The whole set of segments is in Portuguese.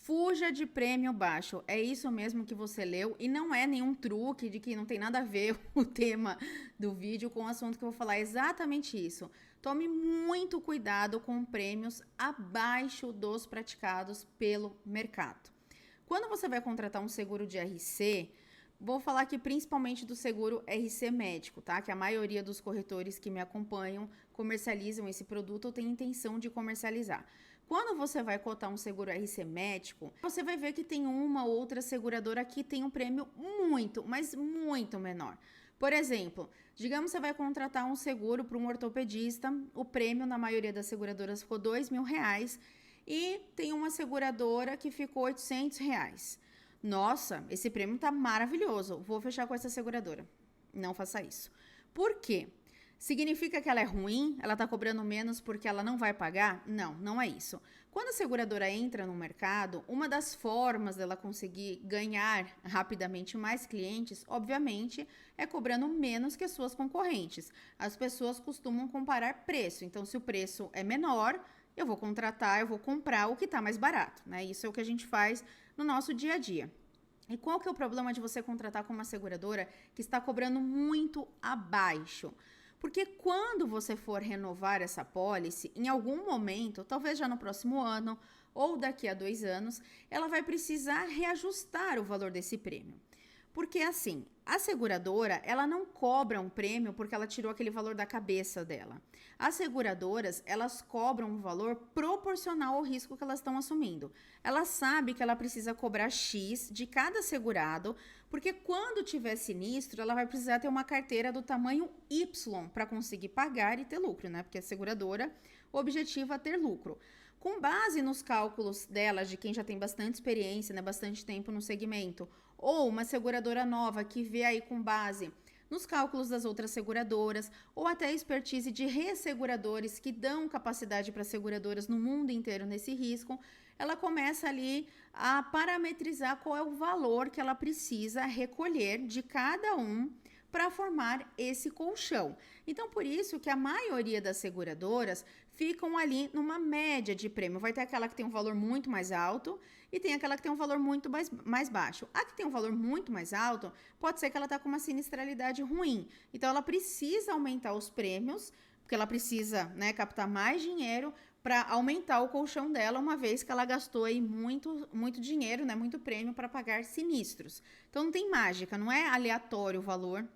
Fuja de prêmio baixo. É isso mesmo que você leu e não é nenhum truque de que não tem nada a ver o tema do vídeo com o assunto que eu vou falar. É exatamente isso. Tome muito cuidado com prêmios abaixo dos praticados pelo mercado. Quando você vai contratar um seguro de RC, vou falar aqui principalmente do seguro RC médico, tá? Que a maioria dos corretores que me acompanham comercializam esse produto ou tem intenção de comercializar. Quando você vai cotar um seguro RC médico, você vai ver que tem uma ou outra seguradora que tem um prêmio muito, mas muito menor. Por exemplo, digamos que você vai contratar um seguro para um ortopedista, o prêmio na maioria das seguradoras ficou R$2.000 e tem uma seguradora que ficou R$800. Nossa, esse prêmio tá maravilhoso, vou fechar com essa seguradora. Não faça isso. Por quê? Significa que ela é ruim? Ela tá cobrando menos porque ela não vai pagar? Não, não é isso. Quando a seguradora entra no mercado, uma das formas dela conseguir ganhar rapidamente mais clientes, obviamente, é cobrando menos que as suas concorrentes. As pessoas costumam comparar preço, então se o preço é menor, eu vou contratar, eu vou comprar o que está mais barato, né? Isso é o que a gente faz no nosso dia a dia. E qual que é o problema de você contratar com uma seguradora que está cobrando muito abaixo? Porque quando você for renovar essa pólice, em algum momento, talvez já no próximo ano ou daqui a 2 anos, ela vai precisar reajustar o valor desse prêmio. Porque assim, a seguradora, ela não cobra um prêmio porque ela tirou aquele valor da cabeça dela. As seguradoras, elas cobram um valor proporcional ao risco que elas estão assumindo. Ela sabe que ela precisa cobrar X de cada segurado, porque quando tiver sinistro, ela vai precisar ter uma carteira do tamanho Y para conseguir pagar e ter lucro, né? Porque a seguradora, o objetivo é ter lucro. Com base nos cálculos dela, de quem já tem bastante experiência, né, bastante tempo no segmento, ou uma seguradora nova que vê aí com base nos cálculos das outras seguradoras, ou até expertise de resseguradores que dão capacidade para seguradoras no mundo inteiro nesse risco, ela começa ali a parametrizar qual é o valor que ela precisa recolher de cada um para formar esse colchão. Então, por isso que a maioria das seguradoras ficam ali numa média de prêmio. Vai ter aquela que tem um valor muito mais alto e tem aquela que tem um valor muito mais baixo. A que tem um valor muito mais alto, pode ser que ela está com uma sinistralidade ruim. Então, ela precisa aumentar os prêmios, porque ela precisa, né, captar mais dinheiro para aumentar o colchão dela, uma vez que ela gastou aí muito dinheiro, né, muito prêmio para pagar sinistros. Então, não tem mágica, não é aleatório o valor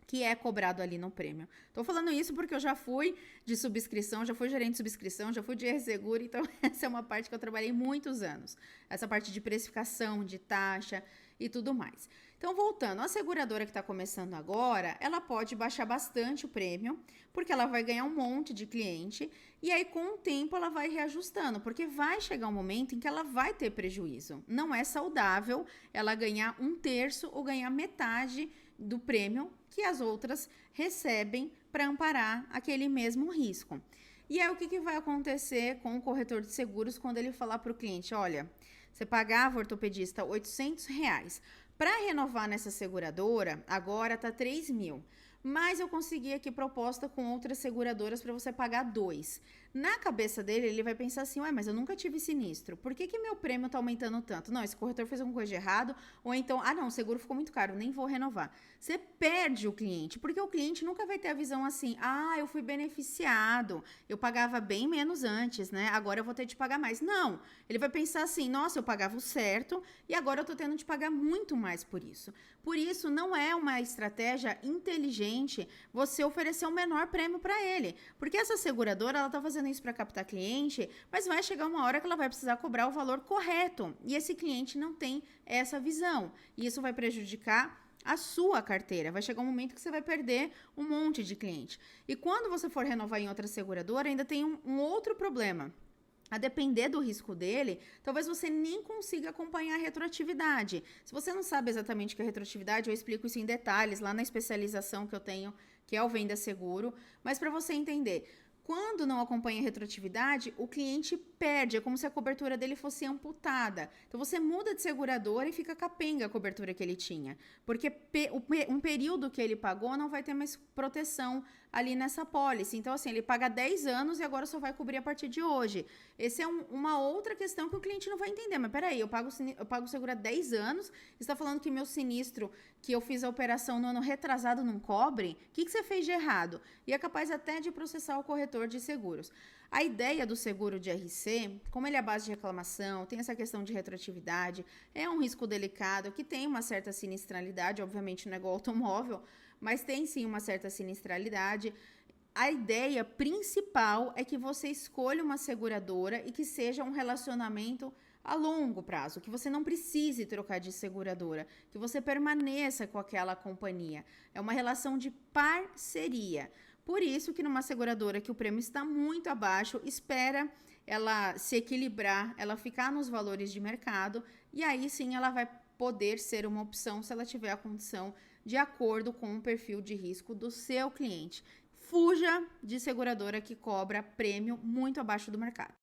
que é cobrado ali no prêmio. Tô falando isso porque eu já fui de subscrição, já fui gerente de subscrição, já fui de R-Seguro, então essa é uma parte que eu trabalhei muitos anos. Essa parte de precificação, de taxa e tudo mais. Então, voltando, a seguradora que está começando agora, ela pode baixar bastante o prêmio, porque ela vai ganhar um monte de cliente, e aí com o tempo ela vai reajustando, porque vai chegar um momento em que ela vai ter prejuízo. Não é saudável ela ganhar 1/3 ou ganhar metade do prêmio que as outras recebem para amparar aquele mesmo risco. E aí, o que vai acontecer com o corretor de seguros quando ele falar para o cliente, olha, você pagava, ortopedista, R$800. Para renovar nessa seguradora, agora tá 3.000. Mas eu consegui aqui proposta com outras seguradoras para você pagar 2. Na cabeça dele, ele vai pensar assim, ué, mas eu nunca tive sinistro. Por que meu prêmio tá aumentando tanto? Não, esse corretor fez alguma coisa de errado. Ou então, não, o seguro ficou muito caro, nem vou renovar. Você perde o cliente, porque o cliente nunca vai ter a visão assim, eu fui beneficiado, eu pagava bem menos antes, né? Agora eu vou ter de pagar mais. Não, ele vai pensar assim, nossa, eu pagava o certo e agora eu tô tendo de pagar muito mais por isso. Por isso, não é uma estratégia inteligente você oferecer o menor prêmio para ele, porque essa seguradora, ela tá fazendo isso para captar cliente, mas vai chegar uma hora que ela vai precisar cobrar o valor correto, e esse cliente não tem essa visão, e isso vai prejudicar a sua carteira. Vai chegar um momento que você vai perder um monte de cliente. E quando você for renovar em outra seguradora, ainda tem um outro problema. A depender do risco dele, talvez você nem consiga acompanhar a retroatividade. Se você não sabe exatamente o que é retroatividade, eu explico isso em detalhes lá na especialização que eu tenho, que é o Venda Seguro. Mas para você entender, Quando não acompanha a retroatividade, o cliente perde, é como se a cobertura dele fosse amputada. Então você muda de seguradora e fica capenga a cobertura que ele tinha, porque um período que ele pagou não vai ter mais proteção ali nessa pólice. Então assim, ele paga 10 anos e agora só vai cobrir a partir de hoje. Essa é uma outra questão que o cliente não vai entender. Mas peraí, eu pago seguro há 10 anos, você está falando que meu sinistro, que eu fiz a operação no ano retrasado, não cobre? O que você fez de errado? E é capaz até de processar o corretor de seguros. A ideia do seguro de RC, como ele é a base de reclamação, tem essa questão de retroatividade, é um risco delicado, que tem uma certa sinistralidade, obviamente não é igual automóvel, mas tem sim uma certa sinistralidade. A ideia principal é que você escolha uma seguradora e que seja um relacionamento a longo prazo, que você não precise trocar de seguradora, que você permaneça com aquela companhia. É uma relação de parceria. Por isso que numa seguradora que o prêmio está muito abaixo, espera ela se equilibrar, ela ficar nos valores de mercado, e aí sim ela vai poder ser uma opção se ela tiver a condição de acordo com o perfil de risco do seu cliente. Fuja de seguradora que cobra prêmio muito abaixo do mercado.